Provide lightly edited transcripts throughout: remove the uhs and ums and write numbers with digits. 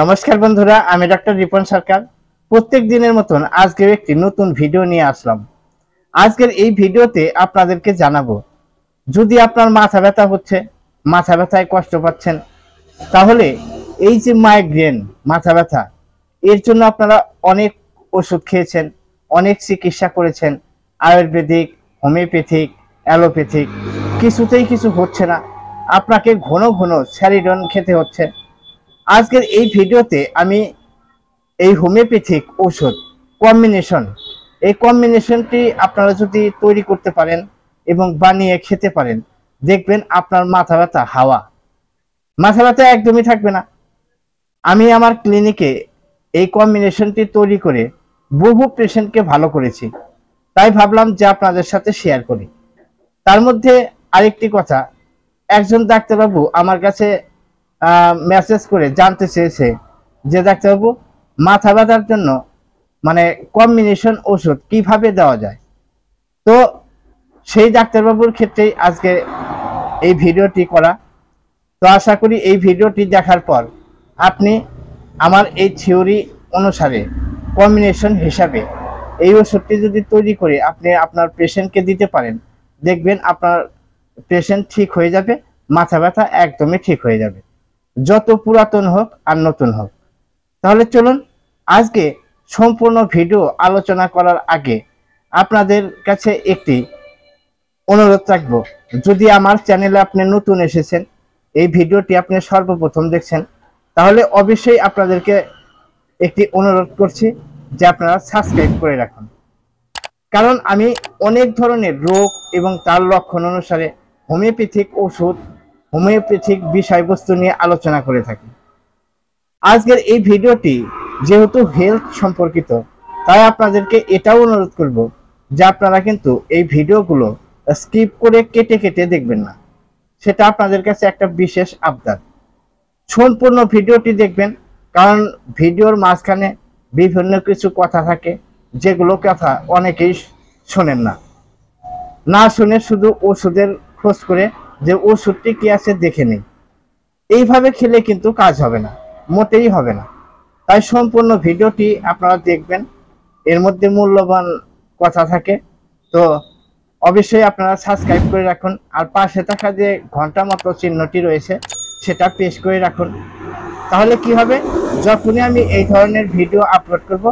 নমস্কার বন্ধুরা, আমি ডক্টর রিপন সরকার। প্রত্যেক দিনের মতন আজকেও একটি নতুন ভিডিও নিয়ে আসলাম। আজকের এই ভিডিওতে আপনাদেরকে জানাবো, যদি আপনার মাথা ব্যথা হচ্ছে, মাথা ব্যথায় কষ্ট পাচ্ছেন, তাহলে এই যে মাইগ্রেন মাথা ব্যথা, এর জন্য আপনারা অনেক ওষুধ খেয়েছেন, অনেক চিকিৎসা করেছেন, আয়ুর্বেদিক, হোমিওপ্যাথিক, অ্যালোপ্যাথিক, কিছুতেই কিছু হচ্ছে না। আপনাকে ঘন ঘন স্যারিডন খেতে হচ্ছে। আজকের এই ভিডিওতে আমি এই হোমিওপ্যাথিক ঔষধ এই কম্বিনেশনটি আপনারা যদি তৈরি করতে পারেন এবং বানিয়ে খেতে পারেন, দেখবেন আপনার মাথা ব্যথা একদমই থাকবে না। আমি আমার ক্লিনিকে এই কম্বিনেশনটি তৈরি করে বহু পেশেন্টকে ভালো করেছি, তাই ভাবলাম যে আপনাদের সাথে শেয়ার করি। তার মধ্যে আরেকটি কথা, একজন ডাক্তারবাবু আমার কাছে মেসেজ করে জানতে চেয়েছে যে ডাক্তারবাবু, মাথা ব্যথার জন্য কম্বিনেশন ওষুধ কিভাবে দেওয়া যায়। তো সেই ডাক্তারবাবুর ক্ষেত্রেই আজকে এই ভিডিওটি করা। তো আশা করি এই ভিডিওটি দেখার পর আপনি আমার এই থিওরি অনুসারে কম্বিনেশন হিসাবে এই ওষুধটি যদি তৈরি করে আপনি আপনার পেশেন্টকে দিতে পারেন, দেখবেন আপনার পেশেন্ট ঠিক হয়ে যাবে, মাথা ব্যথা একদমই ঠিক হয়ে যাবে, যত পুরাতন হোক আর নতুন হোক। তাহলে চলুন, আজকে সম্পূর্ণ ভিডিও আলোচনা করার আগে আপনাদের কাছে একটি অনুরোধ রাখবো, যদি আমার চ্যানেলে আপনি নতুন এসেছেন, এই ভিডিওটি আপনি সর্বপ্রথম দেখছেন, তাহলে অবশ্যই আপনাদেরকে একটি অনুরোধ করছি যে আপনারা সাবস্ক্রাইব করে রাখুন। কারণ আমি অনেক ধরনের রোগ এবং তার লক্ষণ অনুসারে হোমিওপ্যাথিক ওষুধ, হোমিওপ্যাথিক বিষয়বস্তু নিয়ে আলোচনা করে থাকি। আজকের এই ভিডিওটি যেহেতু হেলথ সম্পর্কিত, তাই আপনাদেরকে এটাও অনুরোধ করব যে আপনারা কিন্তু এই ভিডিওগুলো স্কিপ করে কেটে কেটে দেখবেন না। সেটা আপনাদের কাছে একটা বিশেষ আবদার। সম্পূর্ণ ভিডিওটি দেখবেন, কারণ ভিডিওর মাঝখানে বিভিন্ন কিছু কথা থাকে, যেগুলো কথা অনেকেই শোনেন না শুনে শুধু ওষুধের খোঁজ করে যে ওষুধটি কি আছে দেখে নেই। এইভাবে খেলে কিন্তু কাজ হবে না, মোটেই হবে না। তাই সম্পূর্ণ ভিডিওটি আপনারা দেখবেন, এর মধ্যে মূল্যবান কথা থাকে। তো অবশ্যই আপনারা সাবস্ক্রাইব করে রাখুন, আর পাশে থাকা যে ঘন্টা মতো চিহ্নটি রয়েছে সেটা প্রেস করে রাখুন। তাহলে কি হবে, যখনই আমি এই ধরনের ভিডিও আপলোড করব,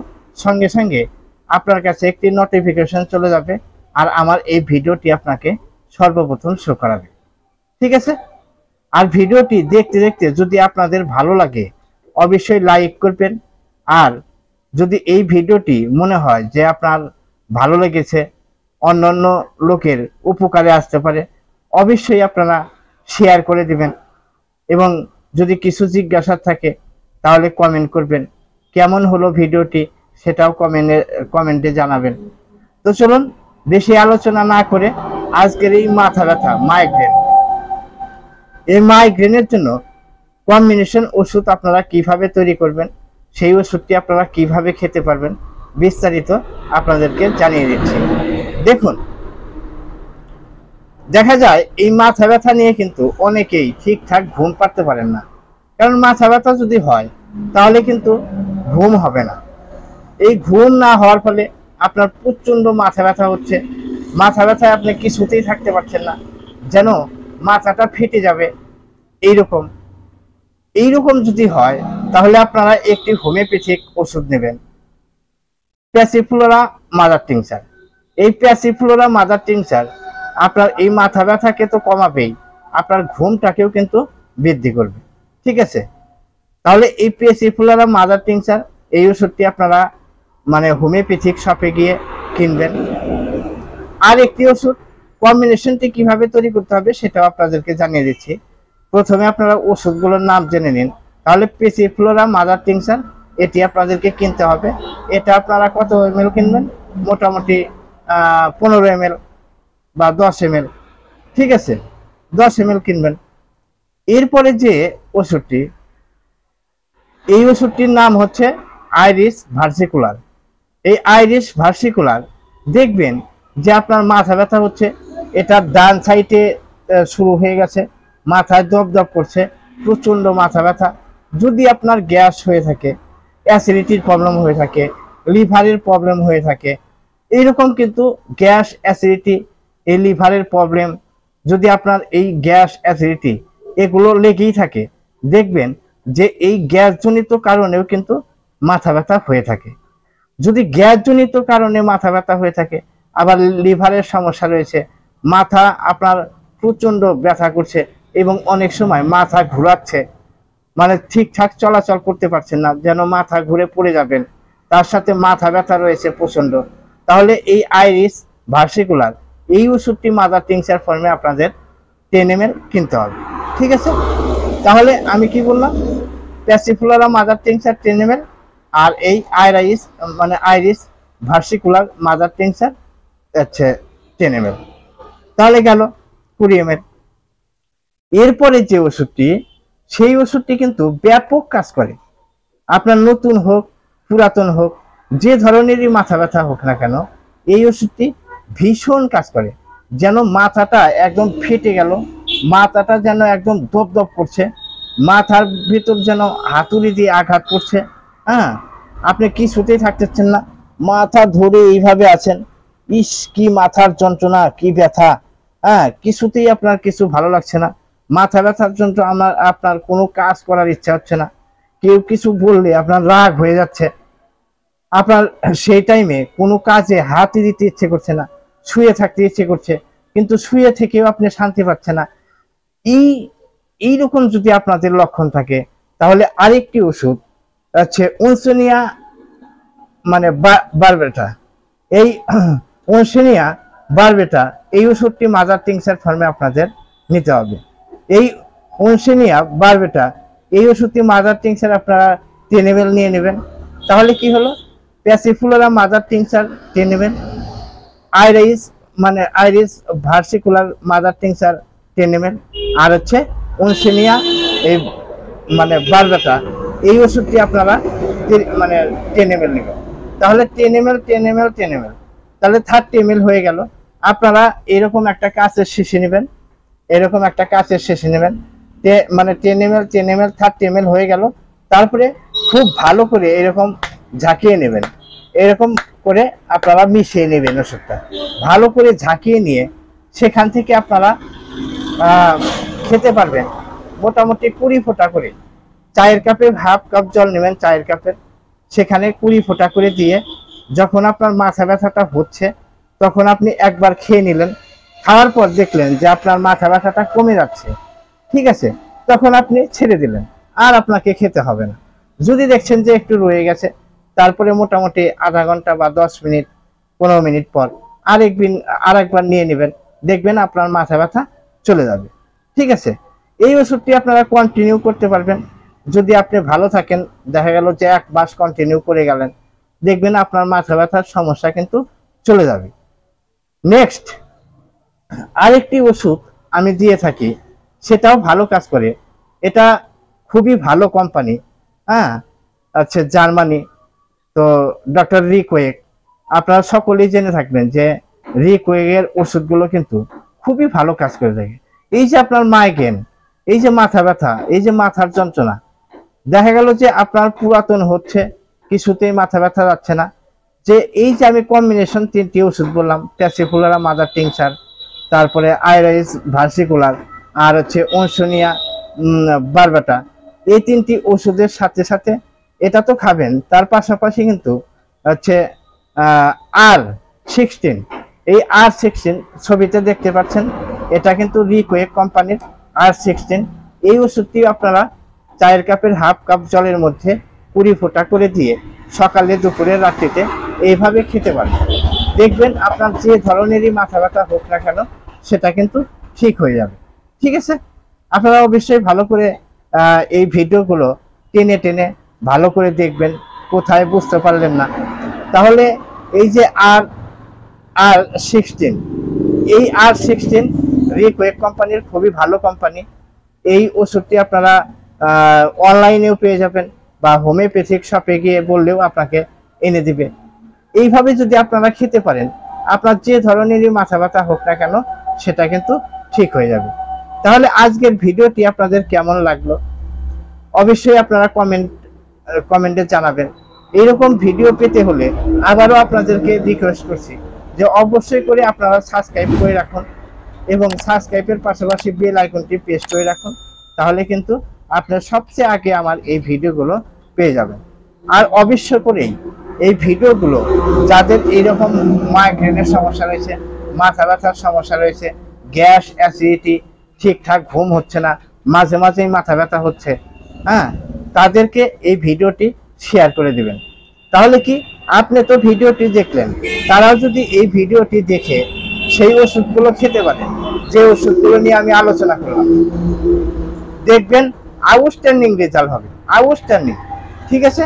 সঙ্গে সঙ্গে আপনার কাছে একটি নোটিফিকেশন চলে যাবে, আর আমার এই ভিডিওটি আপনাকে সর্বপ্রথম শো করাবে। ঠিক আছে? আর ভিডিওটি দেখতে দেখতে যদি আপনাদের ভালো লাগে, অবশ্যই লাইক করবেন। আর যদি এই ভিডিওটি মনে হয় যে আপনার ভালো লেগেছে, অন্যান্য লোকের উপকারে আসতে পারে, অবশ্যই আপনারা শেয়ার করে দিবেন। এবং যদি কিছু জিজ্ঞাসা থাকে তাহলে কমেন্ট করবেন, কেমন হলো ভিডিওটি সেটাও কমেন্টে জানাবেন। তো চলুন, বেশি আলোচনা না করে আজকের এই মাথা ব্যথা এই মাইগ্রেনের জন্য কম্বিনেশন ওষুধ আপনারা কিভাবে তৈরি করবেন, সেই ওষুধটি আপনারা কিভাবে খেতে পারবেন, বিস্তারিত আপনাদেরকে জানিয়ে দিচ্ছি। দেখুন, দেখা যায় এই মাথা ব্যথা নিয়ে কিন্তু অনেকেই ঠিকঠাক ঘুম পাড়তে পারেন না। কারণ মাথা ব্যথা যদি হয় তাহলে কিন্তু ঘুম হবে না। এই ঘুম না হওয়ার ফলে আপনার প্রচন্ড মাথা ব্যথা হচ্ছে, মাথা ব্যথায় আপনি কিছুতেই থাকতে পারছেন না, যেন মাথাটা ফেটে যাবে। এইরকম যদি হয় তাহলে আপনারা একটি হোমিওপ্যাথিক ওষুধ নেবেন, প্যাসিফ্লোরা মাদার টিংচার। এই প্যাসিফ্লোরা মাদার টিংচার আপনার এই মাথা ব্যথাকে তো কমাবেই, আপনার ঘুমটাকেও কিন্তু বৃদ্ধি করবে। ঠিক আছে? তাহলে এই প্যাসিফ্লোরা মাদার টিংচার, এই ওষুধটি আপনারা হোমিওপ্যাথিক শপে গিয়ে কিনবেন। আর একটি ওষুধ কম্বিনেশনটি কিভাবে তৈরি করতে হবে সেটাও আপনাদেরকে জানিয়ে দিচ্ছি। প্রথমে আপনারা ওষুধগুলোর নাম জেনে নিন। তাহলে প্যাসিফ্লোরা মাদার টিংচার, এটি আপনাদেরকে কিনতে হবে। এটা আপনারা কত ml কিনবেন? মোটামুটি 15 ml বা 10 ml। ঠিক আছে, 10 ml কিনবেন। এরপরে যে ওষুধটি, এই ওষুধটির নাম হচ্ছে আইরিস ভার্সিকুলার। এই আইরিস ভার্সিকুলার, দেখবেন যে আপনার মাথা ব্যথা হচ্ছে, এটা ডান সাইডে শুরু হয়ে গেছে, মাথায় দপ দপ করছে, প্রচন্ড মাথা ব্যথা, যদি আপনার গ্যাস হয়ে থাকে, অ্যাসিডিটির প্রবলেম হয়ে থাকে, লিভারের প্রবলেম হয়ে থাকে, এইরকম কিন্তু গ্যাস অ্যাসিডিটি, এই লিভারের প্রবলেম, যদি আপনার এই গ্যাস অ্যাসিডিটি এগুলো লেগেই থাকে, দেখবেন যে এই গ্যাসজনিত কারণেও কিন্তু মাথা ব্যথা হয়ে থাকে। যদি গ্যাসজনিত কারণে মাথা ব্যথা হয়ে থাকে, আবার লিভারের সমস্যা রয়েছে, মাথা আপনার প্রচন্ড ব্যথা করছে এবং অনেক সময় মাথা ঘোরাচ্ছে, মানে ঠিকঠাক চলাচল করতে পারছেন না, যেন মাথা ঘুরে পড়ে যাবেন, তার সাথে মাথা ব্যথা রয়েছে প্রচন্ড, তাহলে এই আইরিস ভার্সিকুলার এই ওষুধটি মাদার টিংচার ফর্মে আপনাদের 10 ml কিনতে হবে। ঠিক আছে, তাহলে আমি কি বললাম, প্যাসিফ্লোরা মাদার টিংচার 10 ml, আর এই আইরিস ভার্সিকুলার মাদার টিংচার হচ্ছে 10 ml, তাহলে গেল 20 ml। এরপরে যে ওষুধটি, সেই ওষুধটি কিন্তু ব্যাপক কাজ করে। আপনার নতুন হোক পুরাতন হোক, যে ধরনেরই মাথা ব্যথা হোক না কেন, এই ওষুধটি ভীষণ কাজ করে। যেন মাথাটা একদম ফেটে গেল, মাথাটা যেন একদম দপদপ করছে, মাথার ভিতর যেন হাতুড়ি দিয়ে আঘাত করছে, হ্যাঁ, আপনি কিছুতেই থাকতেছেন না, মাথা ধরে এইভাবে আছেন, ইস কি মাথার যন্ত্রণা, কি ব্যথা, হ্যাঁ, কিছুতেই আপনার কিছু ভালো লাগছে না, মাথা ব্যথার জন্য আপনার কোনো কাজ করার ইচ্ছা হচ্ছে না, কেউ কিছু বললে আপনার রাগ হয়ে যাচ্ছে, আপনার সেই টাইমে কোনো কাজে হাতই দিতে ইচ্ছে করছে না, শুয়ে থাকতে ইচ্ছে করছে, কিন্তু শুয়ে থেকেও আপনি শান্তি পাচ্ছেন না। এইরকম যদি আপনাদের লক্ষণ থাকে, তাহলে আরেকটি ওষুধ হচ্ছে উনসেনিয়া বারবেটা। এই উনসেনিয়া বারবেটা এই ওষুধটি মাদার টিংচার ফর্মে আপনাদের নিতে হবে। এই উনসেনিয়া বারবেটা এই ওষুধটি মাদার টিংচার আপনারা 10 ml নিয়ে নেবেন। তাহলে কি হলো, Passiflora mother tincture 10 ml, iris versicolor mother tincture 10 ml, আর হচ্ছে উনসেনিয়া এই বারবেটা এই ওষুধটি আপনারা 10 ml নেবেন। তাহলে 10 ml তাহলে 30 ml হয়ে গেল। আপনারা এরকম একটা কাঁচের শিশি নেবেন, এরকম একটা কাঁচের শিশি নেবেন, 10 ml 30 ml হয়ে গেল। তারপরে খুব ভালো করে এরকম ঝাঁকিয়ে নেবেন, এরকম করে আপনারা মিশিয়ে নেবেন ওষুধটা, ভালো করে ঝাঁকিয়ে নিয়ে সেখান থেকে আপনারা খেতে পারবেন। মোটামুটি 20 ফোঁটা করে, চায়ের কাপে হাফ কাপ জল নেবেন, চায়ের কাপের সেখানে 20 ফোঁটা করে দিয়ে, যখন আপনার মাথা ব্যথাটা হচ্ছে তখন আপনি একবার খেয়ে নিলেন, খাওয়ার পর দেখলেন যে আপনার মাথা ব্যথাটা কমে যাচ্ছে, ঠিক আছে, তখন আপনি ছেড়ে দিলেন, আর আপনাকে খেতে হবে না। যদি দেখছেন যে একটু রয়ে গেছে, তারপরে মোটামুটি আধা ঘন্টা বা 10 মিনিট 15 মিনিট পর আরেকবার নিয়ে নেবেন, দেখবেন আপনার মাথা ব্যথা চলে যাবে। ঠিক আছে, এই ওষুধটি আপনারা কন্টিনিউ করতে পারবেন। যদি আপনি ভালো থাকেন, দেখা গেল যে 1 মাস কন্টিনিউ করে গেলেন, দেখবেন আপনার মাথা ব্যথার সমস্যা কিন্তু চলে যাবে। নেক্সট আরেকটি ওষুধ আমি দিয়ে থাকি, সেটাও ভালো কাজ করে, এটা খুবই ভালো কোম্পানি, হ্যাঁ, আচ্ছা, জার্মানি, তো ডক্টর রিকোয়েক। আপনারা সকলেই জেনে থাকবেন যে রিকোয়েকের ওষুধগুলো কিন্তু খুবই ভালো কাজ করে থাকে। এই যে আপনার মাইগ্রেন, এই যে মাথা ব্যথা, এই যে মাথার যন্ত্রণা, দেখা গেল যে আপনার পুরাতন হচ্ছে, কিছুতেই মাথা ব্যথা যাচ্ছে না, যে এই যে আমি কম্বিনেশন 3টি ওষুধ বললাম, প্যাসিফ্লোরা মাদার টিংচার, তারপরে আইরিস ভার্সিকুলার, আর হচ্ছে উনসেনিয়া বারবেটা, এই 3টি ওষুধের সাথে সাথে এটা তো খাবেন, তার পাশাপাশি কিন্তু হচ্ছে R16, এই R16 ছবিতে দেখতে পাচ্ছেন, এটা কিন্তু রিকোয়েক কোম্পানির R16। এই ওষুধটি আপনারা চায়ের কাপের হাফ কাপ জলের মধ্যে 20 ফোঁটা করে দিয়ে সকালে, দুপুরে, রাত্রিতে এইভাবে খেতে পারেন, দেখবেন আপনার যে ধরনেরই মাথা ব্যথা হোক না কেন সেটা কিন্তু ঠিক হয়ে যাবে। ঠিক আছে, আপনারা অবশ্যই ভালো করে এই ভিডিওগুলো টেনে টেনে ভালো করে দেখবেন, কোথায় বুঝতে পারলেন না। তাহলে এই যে R16, এই R16 রিকোয়েক কোম্পানির খুবই ভালো কোম্পানি। এই ওষুধটি আপনারা অনলাইনেও পেয়ে যাবেন, বা হোমিওপ্যাথিক শপে গিয়ে বললেও আপনাকে এনে দিবে। এইভাবে যদি আপনারা খেতে পারেন, আপনার যে ধরনেরই মাথা ব্যথা হোক না কেন সেটা কিন্তু ঠিক হয়ে যাবে। তাহলে আজকের ভিডিওটি আপনাদের কেমন লাগলো অবশ্যই আপনারা কমেন্টে জানাবেন। এইরকম ভিডিও পেতে হলে আবারও আপনাদেরকে রিকোয়েস্ট করছি যে অবশ্যই করে আপনারা সাবস্ক্রাইব করে রাখুন এবং সাবস্ক্রাইবের পাশাপাশি বেল আইকনটি প্রেস করে রাখুন, তাহলে কিন্তু আপনারা সবচেয়ে আগে আমার এই ভিডিওগুলো পেয়ে যাবেন। আর অবশ্য করেই এই ভিডিওগুলো যাদের এইরকম মাইগ্রেনের সমস্যা রয়েছে, মাথা ব্যথার সমস্যা রয়েছে, গ্যাস অ্যাসিডিটি, ঠিকঠাক ঘুম হচ্ছে না, মাঝে মাঝেই মাথা ব্যথা হচ্ছে, হ্যাঁ, তাদেরকে এই ভিডিওটি শেয়ার করে দিবেন। তাহলে কি আপনি তো ভিডিওটি দেখলেন, তারাও যদি এই ভিডিওটি দেখে সেই ওষুধগুলো খেতে পারে যে ওষুধগুলো নিয়ে আমি আলোচনা করলাম, দেখবেন আউটস্ট্যান্ডিং রেজাল্ট হবে, আউটস্ট্যান্ডিং। ঠিক আছে,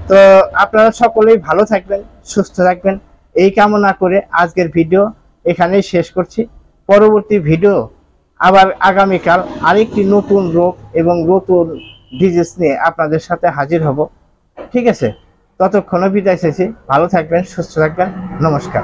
তো আপনারা সকলেই ভালো থাকবেন, সুস্থ থাকবেন, এই কামনা করে আজকের ভিডিও এখানেই শেষ করছি। পরবর্তী ভিডিও আবার আগামীকাল আরেকটি নতুন রোগ এবং নতুন ডিজিজ নিয়ে আপনাদের সাথে হাজির হব। ঠিক আছে, ততক্ষণে বিদায় চাইছি। ভালো থাকবেন, সুস্থ থাকবেন, নমস্কার।